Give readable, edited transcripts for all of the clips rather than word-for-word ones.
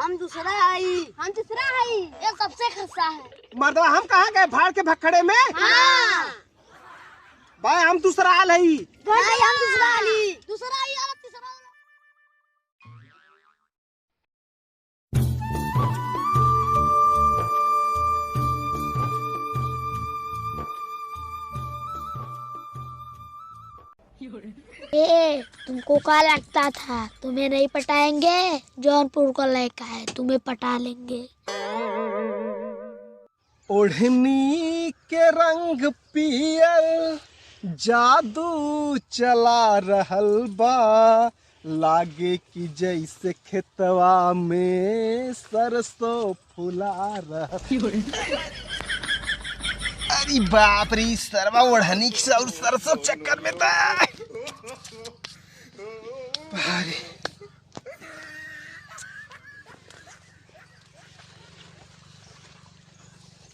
हम दूसरा आई, हम तीसरा आई, ये सबसे खस्सा है। मर्दवा हम कहाँ गए भाड़ के भखड़े में? हाँ। भाई हम दूसरा आल हई। भाई हम दूसरा आई, दूसरा आई और तीसरा। तुमको क्या लगता था तुम्हें नहीं पटाएंगे? जौनपुर को लड़का है, तुम्हें पटा लेंगे। ओढ़नी के रंग पियर जादू चला रहल बा, लागे कि जैसे खेतवा में सरसों फुला रहल। अरे बाप रे, सरवा ओढ़नी और सरसों चक्कर में था।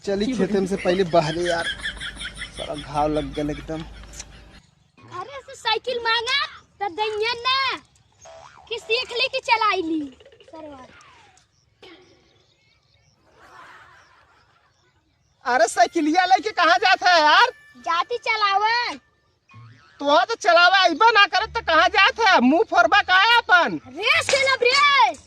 चली खेते में से पहले बहरे यार, सारा घाव लग गया एकदम। अरे से साइकिल मांगा तो दैया ना कि सीख ले कि चलाई ली सरवा। अरे साइकिलिया लेके कहाँ जाता है यार? जाती चलावा तो तो चलावा आइबा ना करत तो कहाँ जाता है? मुंह फोरबा का है अपन? रेस खेलब रेस।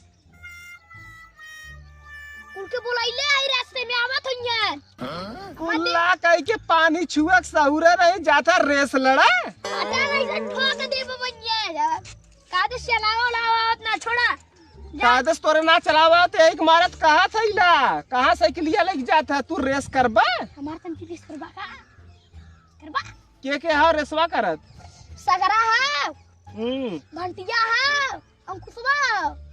उनके बुलाइले आई रास्ते में आवत होइए। कुल्ला कह के पानी छुआ सहुरे रही जाता रेस लड़ा। आता नहीं से ठोक दे बबैया। कादे चलावा लावा उतना छोड़ा। कादस तोरे ना चलावा तो एक मारत कहाँ थईला? कहाँ साइकिलिया लेके जाता है? तू रेस करबा? हमार तन रेस करबा का? करबा? के हा रेसवा करत? सगरा है। घंटिया है। अंकुशवा।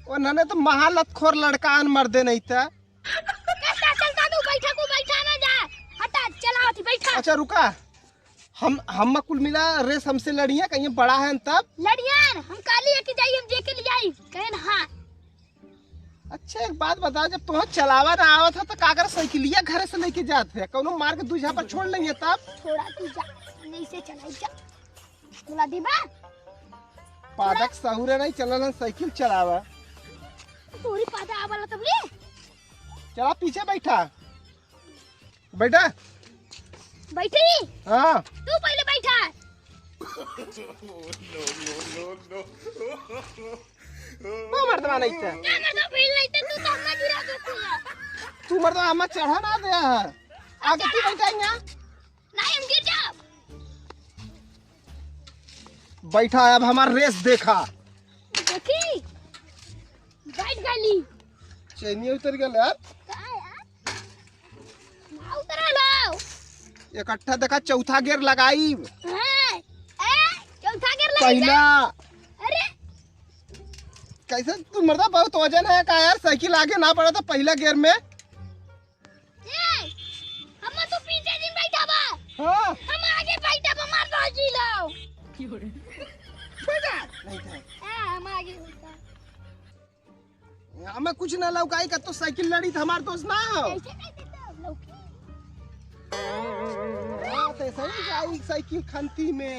ओ नने तो महालत खोर लड़कान मर्दे नहीं था। कैसा चलता तू? बैठा को बैठा ना जा। हटा चलाओ थी बैठा। अच्छा रुका, हम कुल मिला रेस हमसे लड़िया कहीं बड़ा है तब लड़ियान हम काली है कि जाई हम जे के लिए आई कहन। हाँ अच्छा एक बात बता, जब तुम चलावा ना आवत था तो काकर साइकिलिया घर से लेके जाते हैं? कौनो मार के दूजा पर छोड़ लेंगे तब? थोड़ा तू जा नहीं से चलाई जा। बोला दीबा पादक सहुरे नहीं चलल साइकिल चलावा। तोरी पादा आवला तबले चला पीछे बैठा बैठा। बैठी। हाँ तू पहले बैठा। वो मर्दवा नहीं था। ना मर्दा फील नहीं थे तू तो हमना गिरा देती। तू मर्दवा हमें चढ़ा ना दे है। आगे तू बैठा यहाँ। नहीं हम गिर जा। बैठा अब हमारा रेस देखा। देखी बैठ गली। चैनिया उतर गया यार। ना उतरा लो। इकट्ठा देखा चौथा गेर लगाई। हां चौथा गिर लगा। पहला अरे कैसे तू मर्दा बहुत वजन है का यार? साइकिल आगे ना पड़ा था पहला गियर में। हम तो पीछे दिन बैठा बा। हाँ हम आगे बैठा बा। मार दो जी लो। बैठा नहीं था। हम आगे बैठा। हमें कुछ ना लौकाई का तो साइकिल लड़ी था हमार दोस्त ना हो। ऐसे कैसे तो लौकी। तो सही जाई साइकिल खंती में।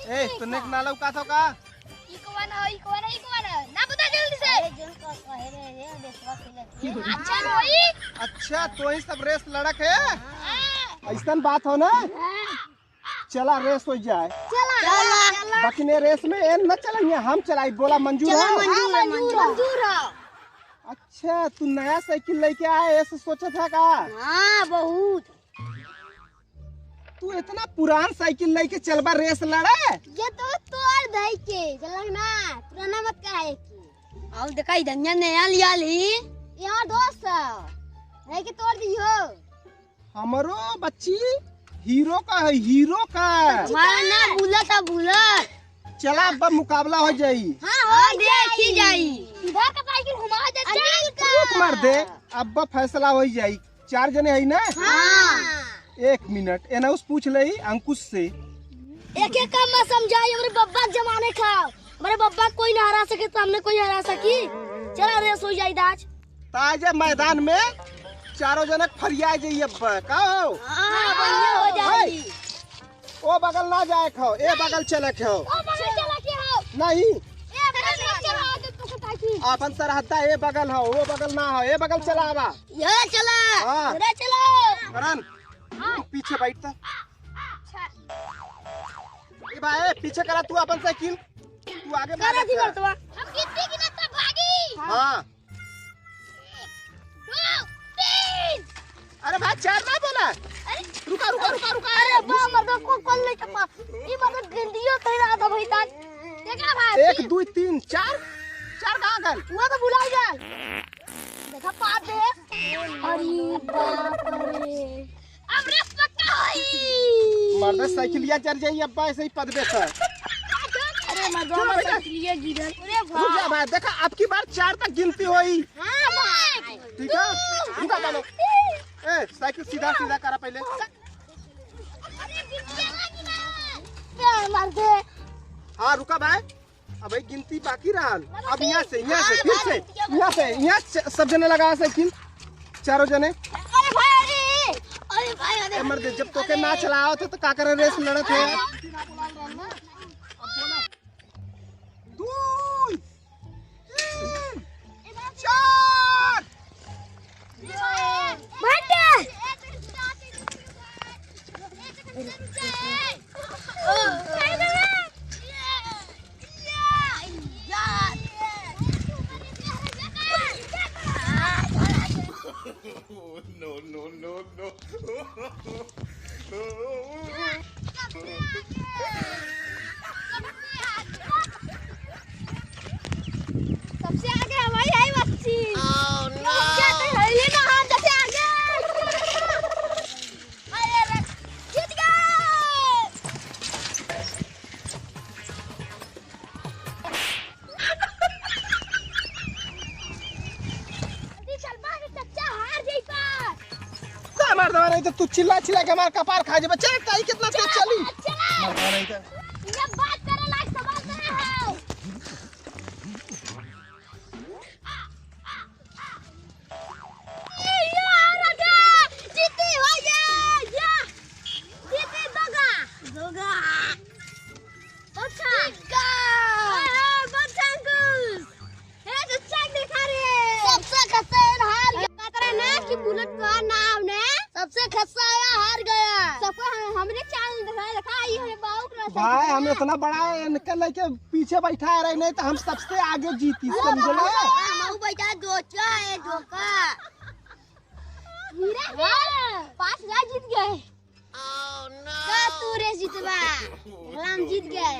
ए तूने ना लौका था का? ई कौन है ना बता जल्दी से। जोन का कहे रे देशवा खेले। अच्छा होई। अच्छा तो ही सब रेस लड़क है। ऐसा बात हो ना, चला रेस हो जाए। चला बाकी ने रेस में न चलेंगे, हम चलाई। बोला मंजूर है? मंजूर है। अच्छा तू नया साइकिल लेके आया ऐसे सोचा था का? हाँ बहुत। तू इतना पुरान साइकिल लेके चलबा रेस लड़े? ये तो तोड़ दे के चल ना, पुराना मत कहे की। आओ दिखाई धनिया नया लिया ली। यार दोस्त है कि तोड़ दी हो। हमारो बच्ची हीरो का है, हीरो का। हमारा ना बुलेट है बुलेट। चला अब मुकाबला हो जाई। हाँ हो देखी जाई। इधर का साइकिल घुमा दे चल का। रुक मार दे, अब फैसला हो जाई। 4 जने है ना? हाँ 1 मिनट एना उस पूछ ले अंकुश से। एक एक काम में समझाई हमरे बब्बा जमाने का। हमारे बब्बा कोई ना हरा सके तो हमने कोई हरा सकी। चला रेस हो जाए आज। ताजे मैदान में चारों जने फरिया जाइए का हो। हां बढ़िया हो जाएगी। ओ बगल ना जाए खो, ए बगल चले खो। ओ बगल चला के हो नहीं ए बगल चला दे तो कटा की। अपन सरहदा ए बगल हो, वो बगल ना हो, ए बगल चला आवा। ये चला हाँ। रे चलो करण तू पीछे बैठता। ए भाई पीछे करा तू अपन साइकिल, तू आगे करा दी बढ़। करतवा हम कितनी की नत्ता भागी। हां 2 3 अरे भाई चार ना बोला। अरे रुका रुका रुका रुका। अरे बा मर्द को कल ले टपा ई मतलब गिंदियो तेरा आधा भईता। देखा भाई 1 2 3 4 4 कहां गल? वो तो भुला गया। देखा पाप दे। अरे बाप रे अब रेस पक्का होई। मर्द साइकिलिया चढ़ जाई अब्बा ऐसे ही पदबे से। अरे मर्द साइकिलिया गिरल। अरे रुक जा भाई, देखा अब की बार 4 तक गिनती होई। हां भाई ठीक है रुका चलो। ए साइकिल सीधा सीधा करा पहले। अरे गिनती लगी ना मार दे। हाँ रुका भाई, अब एक गिनती बाकी रहा। अब यहाँ से फिर से यहाँ से सब जने लगा साइकिल, चारों जने। अरे भाई अरे मर्द जब तो के ना चलाओ थे तो का करे रेस लड़त है। 2 3 4 सबसे आगे हमारी आई बच्ची। क्या तो है ही ना हाथ सबसे आगे। अरे रे जीत गए। चल बाहर चच्चा हार गई पर। मर्दवा नहीं तो तू चिल्ला चिल्ला के हमार कपार खा जे। बच्चा ताई कितना तेज चली। चला मर्दवा नहीं तो ये बात करे लायक सवाल नहीं है। बुलेट का नाम ने सबसे खस्सा आया हार गया। सबको हमने चैनल दिखा ये है बाऊ भाई हम इतना बड़ा निकल के पीछे बैठा रहे, नहीं तो हम सबसे आगे जीती समझले। हम बैठा दोचा है धोखा। हीरा 5000 जीत गए। का तू रेस जीतबा हम जीत गए।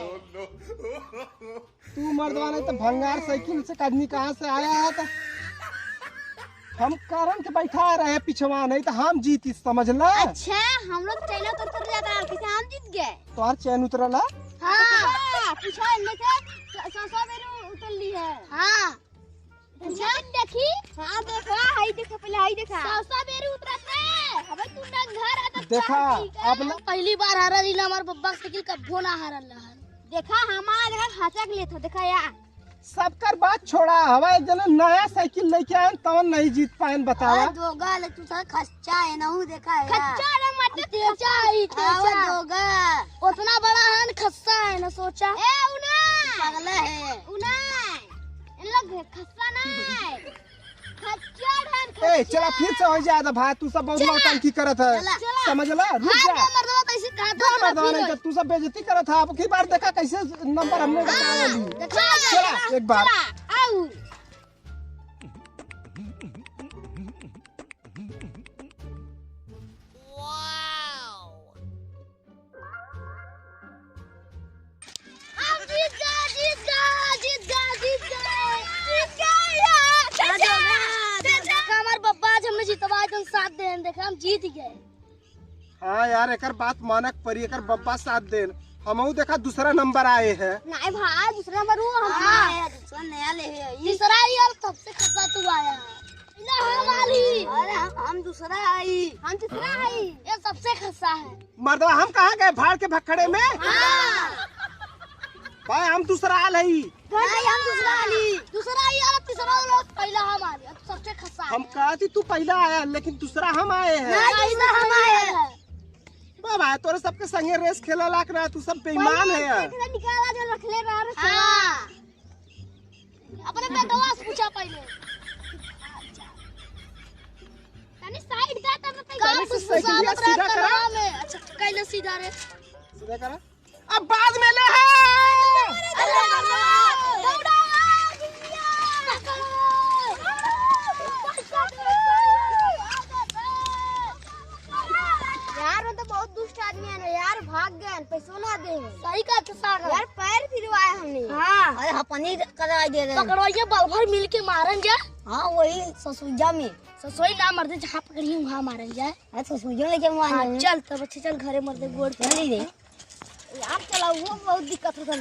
तू मर्दवा नहीं तो भंगार साइकिल से आदमी कहाँ से आया है। तो हम कारण के बैठा रहे पिछवा, नहीं तो हम जीती समझला। अच्छा हम लोग चैनल पर उतर जाता है किसे हम जीत गए। तोहर चैन उतरला। हां पिछवा इनमें से 100 बेरू उतर ली है। हां अच्छा देखी। हां देखा हाई देखा पहले हाई देखा 100 बेरू उतरते। अबे तू ना घर आता देखा अब ना पहली बार हारा रही ना हमार बब्बा साइकिल का भोना हारल रहा। देखा हमारा देखा खाचा के लिए था। देखा या सबकर बात छोड़ा, हवा जने नया साइकिल लेके आए तवन नहीं जीत पाए। बतावा दोगा ले तू सा खच्चा है ना हूं देखा है। खच्चा रे मत तेजा ही तेजा दोगा उतना बड़ा है खस्सा है ना सोचा। ए उना पागल है उना इन लोग खस्सा नहीं खच्चा ढन खच्चा। ए चला फिर से हो जाए भाई, तू सब बहुत नौटंकी करत है समझला। रुक जा मर्दवा कैसे क्या मर्दवा नहीं तो तू सब बेइज्जती करत है। अब की बार देखा कैसे नंबर हमने बताया ली। चला एक बार आओ साथ दे देखा हम जीत गए। हाँ यार एक बात मानक परी, एक बब्बा साथ देन हमहू देखा दूसरा नंबर आए हैं। नहीं भाई दूसरा नंबर वो हम आया दूसरा नया ले तीसरा यार सबसे खसा तू आया। वाली अरे हम दूसरा आई हम तीसरा आई ये सबसे खसा है। मर्दवा हम कहाँ गए भाड़ के भखड़े में। भाई हम दूसरा आल है। नहीं हम दूसरा आली, दूसरा आई और तीसरा लोग पहला हम आ गए। सबसे खस्सा हम कहती तू पहला आया लेकिन दूसरा हम आए हैं। नहीं दूसरा हम आए हैं। भाई तोरे सबके संगे रेस खेला लाक ना, तू सब बेईमान है यार। निकाला जो रख ले रहा। हां अपने बेटवा से पूछा पहले। तनी साइड दा तब तक काम सीधा करा। अच्छा कैले सीधा रे, सीधा करा। अब बाद में ले है। दौड़ा यार, वो तो बहुत दुष्ट आदमी है ना यार, भाग गए, पैसों ना दे। सही कहा तो सागर यार, पैर फिरवाए हमने। हाँ अरे हपनी कराई दे रहे, पकड़वाइए बल भर मिल के मारन जा। हाँ वही ससुजा में, ससुई ना मर दे, जहाँ पकड़िए वहाँ मारन जाए। अरे ससुजा लेके मार। चल तब अच्छे चल घरे मर दे, गोड़ चल दे यार। चला वो बहुत दिक्कत होता है।